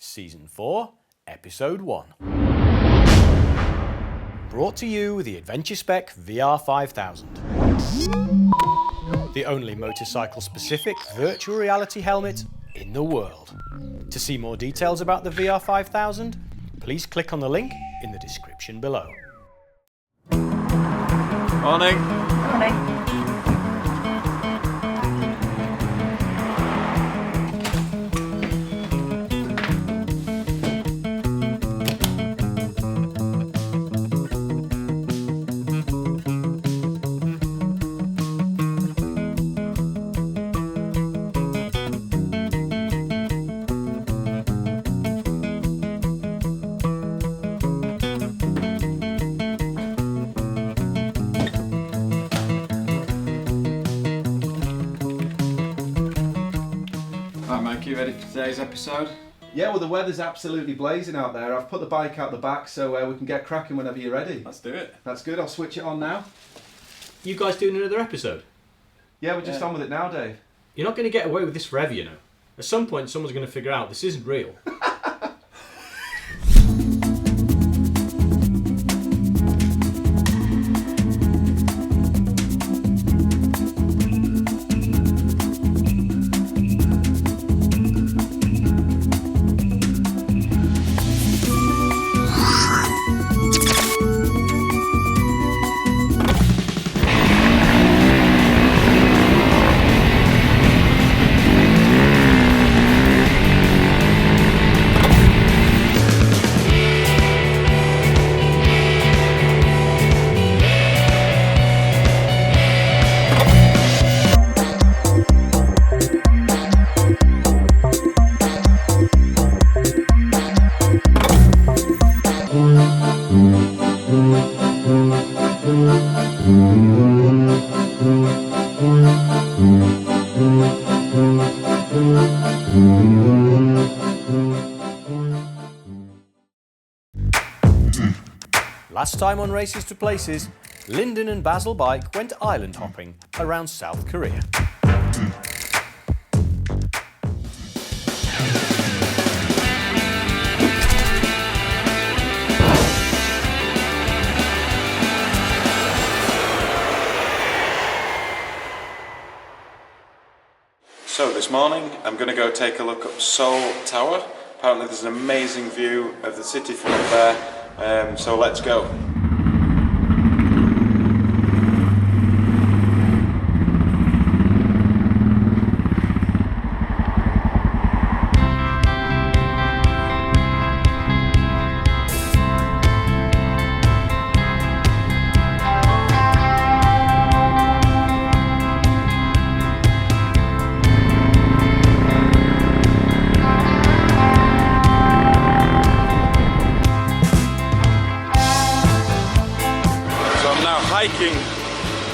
Season 4, Episode 1. Brought to you with the AdventureSpec VR5000. The only motorcycle-specific virtual reality helmet in the world. To see more details about the VR5000, please click on the link in the description below. Morning. Morning. Right, Mike, you ready for today's episode? Yeah, well the weather's absolutely blazing out there. I've put the bike out the back so we can get cracking whenever you're ready. Let's do it. That's good, I'll switch it on now. You guys doing another episode? Yeah, we're just on with it now, Dave. You're not going to get away with this forever, you know. At some point, someone's going to figure out this isn't real. Last time on Races to Places, Lyndon and Basil Bike went island hopping around South Korea. So this morning I'm going to go take a look at Seoul Tower. Apparently there's an amazing view of the city from up there, so let's go. Hiking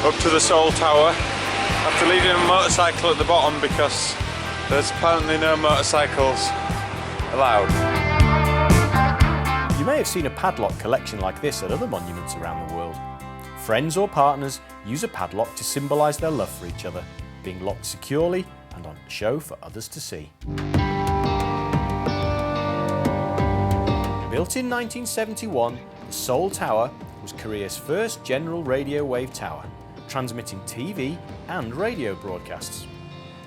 up to the Seoul Tower after leaving a motorcycle at the bottom because there's apparently no motorcycles allowed. You may have seen a padlock collection like this at other monuments around the world. Friends or partners use a padlock to symbolise their love for each other, being locked securely and on show for others to see. Built in 1971, the Seoul Tower was Korea's first general radio wave tower, transmitting TV and radio broadcasts.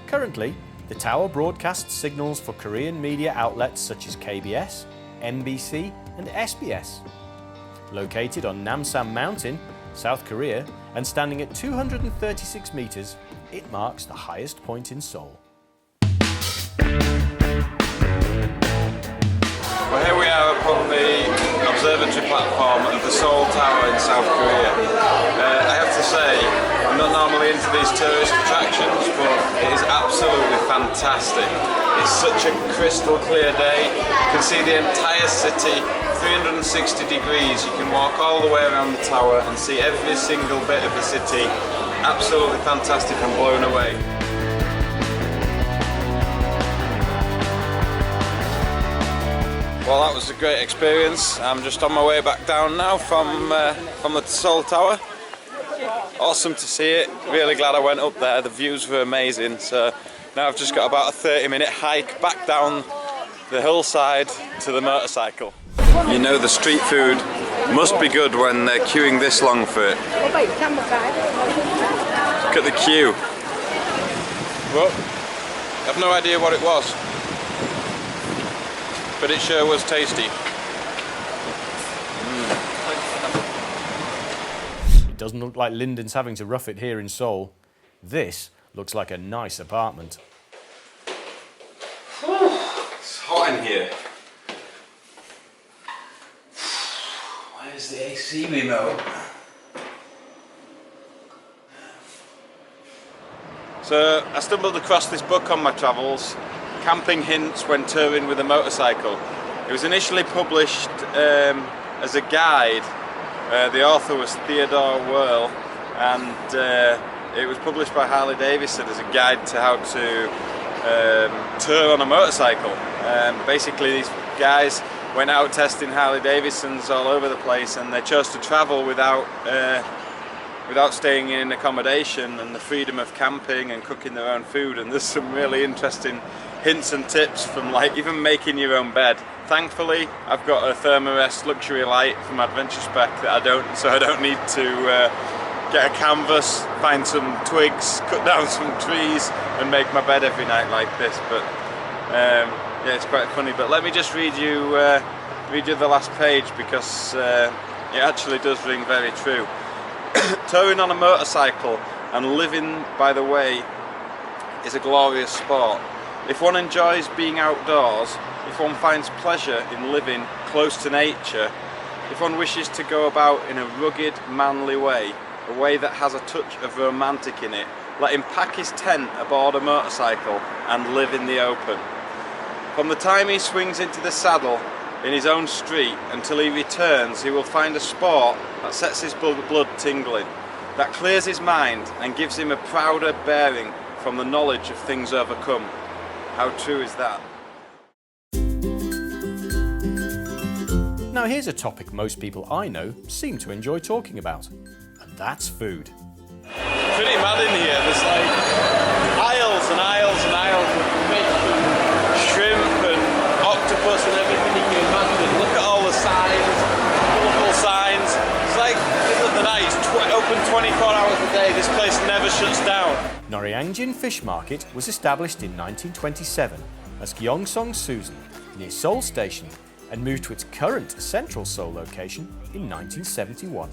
Currently, the tower broadcasts signals for Korean media outlets such as KBS, MBC and SBS. Located on Namsan Mountain, South Korea, and standing at 236 meters, it marks the highest point in Seoul. Well, here we are up on the observatory platform of the Seoul Tower in South Korea. I have to say, I'm not normally into these tourist attractions, but it is absolutely fantastic. It's such a crystal clear day. You can see the entire city, 360 degrees. You can walk all the way around the tower and see every single bit of the city. Absolutely fantastic. I'm blown away. Well, that was a great experience. I'm just on my way back down now from the Seoul Tower. Awesome to see it. Really glad I went up there. The views were amazing. So now I've just got about a 30-minute hike back down the hillside to the motorcycle. You know the street food must be good when they're queuing this long for it. Look at the queue. Well, I've no idea what it was, but it sure was tasty. It doesn't look like Lyndon's having to rough it here in Seoul. This looks like a nice apartment. It's hot in here. Where's the AC remote? So I stumbled across this book on my travels, Camping Hints When Touring with a Motorcycle. It was initially published as a guide. The author was Theodore Whirl, and it was published by Harley Davidson as a guide to how to tour on a motorcycle. Basically, these guys went out testing Harley Davidsons all over the place, and they chose to travel without staying in accommodation, and the freedom of camping and cooking their own food. And there's some really interesting hints and tips, from like even making your own bed. Thankfully, I've got a Thermarest luxury light from AdventureSpec that I don't need to get a canvas, find some twigs, cut down some trees and make my bed every night like this. But yeah, it's quite funny. But let me just read you the last page, because it actually does ring very true. Touring on a motorcycle and living by the way is a glorious sport. If one enjoys being outdoors, if one finds pleasure in living close to nature, if one wishes to go about in a rugged, manly way, a way that has a touch of romantic in it, let him pack his tent aboard a motorcycle and live in the open. From the time he swings into the saddle in his own street until he returns, he will find a sport that sets his blood tingling, that clears his mind and gives him a prouder bearing from the knowledge of things overcome. How true is that? Now here's a topic most people I know seem to enjoy talking about, and that's food. Pretty mad in here. There's like aisles and aisles and aisles of fish and shrimp and octopus and everything you can imagine. Look at all the signs, colourful signs. It's like middle of the night. It's open 24 hours a day. This place never shuts down. Noryangjin Fish Market was established in 1927 as Gyeongsong Susan near Seoul Station, and moved to its current central Seoul location in 1971.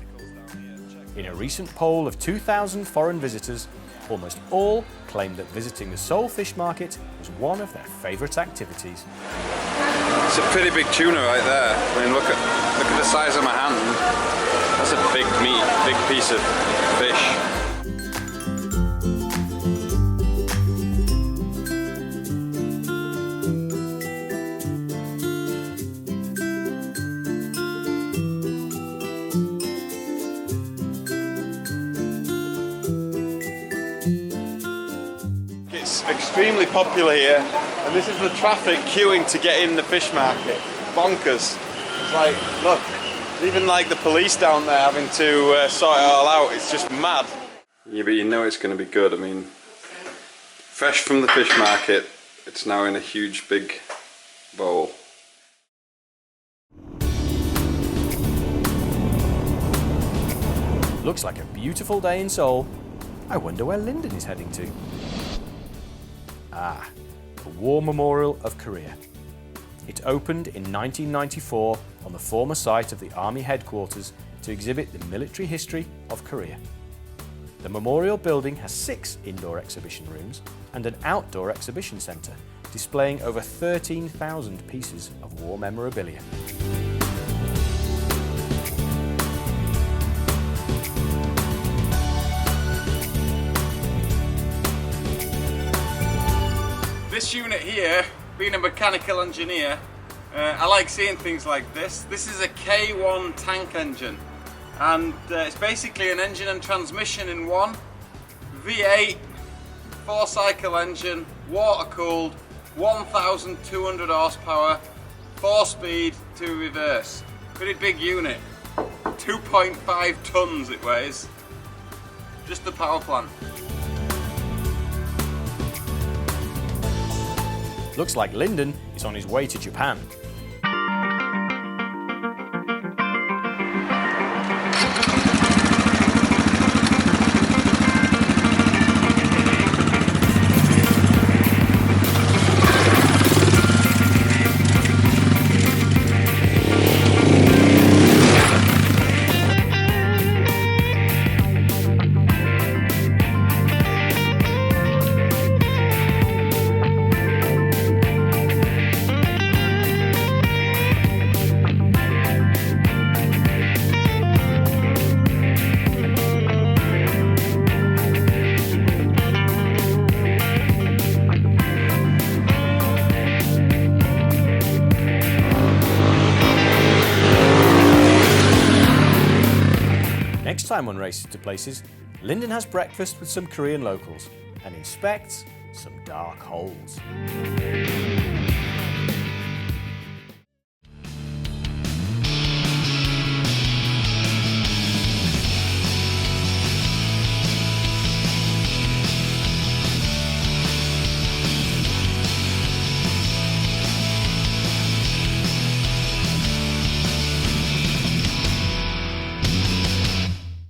In a recent poll of 2,000 foreign visitors, almost all claimed that visiting the Seoul Fish Market was one of their favourite activities. It's a pretty big tuna right there. I mean, look at the size of my hand. That's a big meat, big piece of fish. It's extremely popular here, and this is the traffic queuing to get in the fish market. Bonkers. It's like, look, even like the police down there having to sort it all out. It's just mad. Yeah, but you know it's going to be good. I mean, fresh from the fish market, it's now in a huge big bowl. Looks like a beautiful day in Seoul. I wonder where Lyndon is heading to. Ah, the War Memorial of Korea. It opened in 1994 on the former site of the Army headquarters to exhibit the military history of Korea. The memorial building has 6 indoor exhibition rooms and an outdoor exhibition centre, displaying over 13,000 pieces of war memorabilia. This unit here, being a mechanical engineer, I like seeing things like this. This is a K1 tank engine, and it's basically an engine and transmission in one. V8, 4-cycle engine, water cooled, 1,200 horsepower, 4-speed, 2 reverse. Pretty big unit. 2.5 tons it weighs. Just the power plant. Looks like Lyndon is on his way to Japan. Next time on Races to Places, Lyndon has breakfast with some Korean locals and inspects some dark holes.